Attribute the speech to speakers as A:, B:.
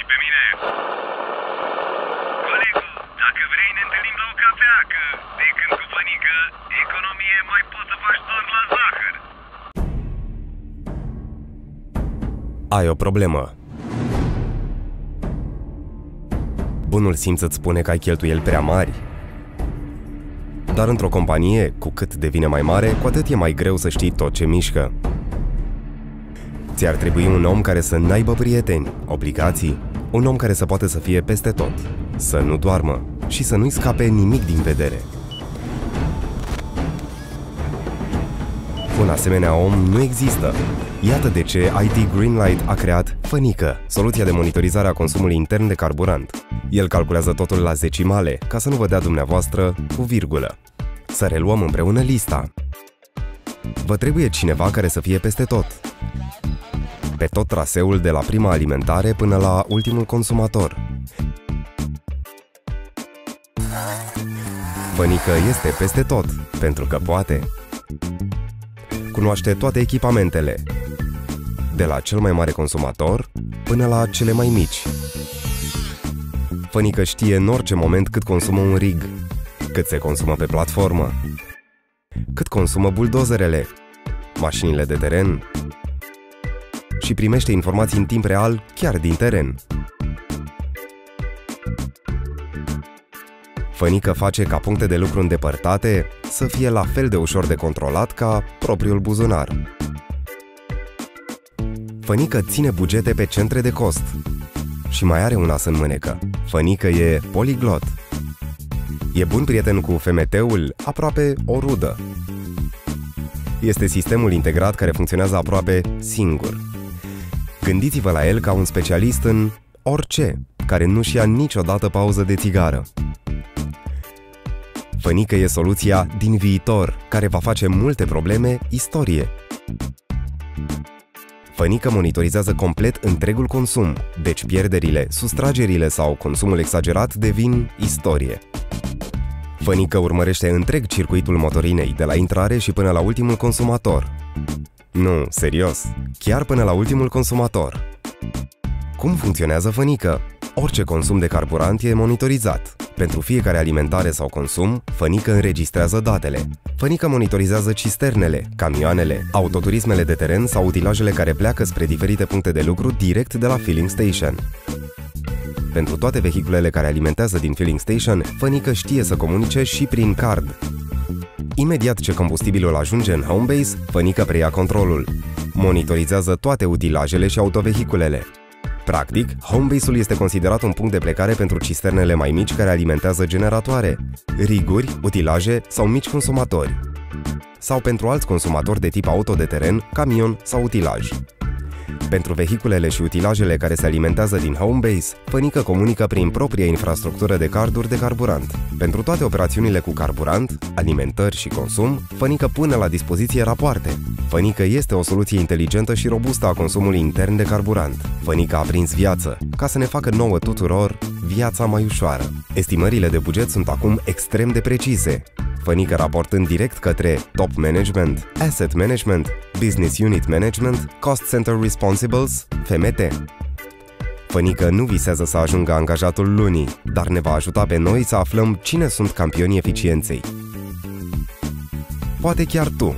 A: și pe mine? Colegu, dacă vrei ne întâlnim la o cafea, că de când cu Fănică, economie mai poți să faci doar la zahăr.
B: Ai o problemă. Bunul simț îți spune că ai cheltuieli prea mari. Dar într-o companie, cu cât devine mai mare, cu atât e mai greu să știi tot ce mișcă. Ți-ar trebui un om care să n-aibă prieteni, obligații, un om care să poată să fie peste tot, să nu doarmă și să nu-i scape nimic din vedere. Un asemenea om nu există. Iată de ce IT Greenlight a creat Fănică, soluția de monitorizare a consumului intern de carburant. El calculează totul la zecimale, ca să nu vă dea dumneavoastră cu virgulă. Să reluăm împreună lista. Vă trebuie cineva care să fie peste tot. Pe tot traseul de la prima alimentare până la ultimul consumator. Fănică este peste tot, pentru că poate. Cunoaște toate echipamentele, de la cel mai mare consumator până la cele mai mici. Fănică știe în orice moment cât consumă un rig, cât se consumă pe platformă, cât consumă buldozerele, mașinile de teren și primește informații în timp real chiar din teren. Fănică face ca puncte de lucru îndepărtate să fie la fel de ușor de controlat ca propriul buzunar. Fănică ține bugete pe centre de cost și mai are un as în mânecă. Fănică e poliglot. E bun prieten cu FMT-ul, aproape o rudă. Este sistemul integrat care funcționează aproape singur. Gândiți-vă la el ca un specialist în orice, care nu-și ia niciodată pauză de țigară. Fănică e soluția din viitor, care va face multe probleme istorie. Fănică monitorizează complet întregul consum, deci pierderile, sustragerile sau consumul exagerat devin istorie. Fănică urmărește întreg circuitul motorinei, de la intrare și până la ultimul consumator. Nu, serios, chiar până la ultimul consumator. Cum funcționează Fănică? Orice consum de carburant e monitorizat. Pentru fiecare alimentare sau consum, Fănică înregistrează datele. Fănică monitorizează cisternele, camioanele, autoturismele de teren sau utilajele care pleacă spre diferite puncte de lucru direct de la filling station. Pentru toate vehiculele care alimentează din filling station, Fănică știe să comunice și prin card. Imediat ce combustibilul ajunge în Homebase, Fănică preia controlul. Monitorizează toate utilajele și autovehiculele. Practic, Homebase-ul este considerat un punct de plecare pentru cisternele mai mici care alimentează generatoare, riguri, utilaje sau mici consumatori. Sau pentru alți consumatori de tip auto de teren, camion sau utilaj. Pentru vehiculele și utilajele care se alimentează din Homebase, Fănică comunică prin propria infrastructură de carduri de carburant. Pentru toate operațiunile cu carburant, alimentări și consum, Fănică pune la dispoziție rapoarte. Fănică este o soluție inteligentă și robustă a consumului intern de carburant. Fănică a prins viață, ca să ne facă nouă tuturor viața mai ușoară. Estimările de buget sunt acum extrem de precise. Fănică raportând direct către Top Management, Asset Management, Business Unit Management, Cost Center Responsibles, FMT. Fănică nu visează să ajungă angajatul lunii, dar ne va ajuta pe noi să aflăm cine sunt campionii eficienței. Poate chiar tu.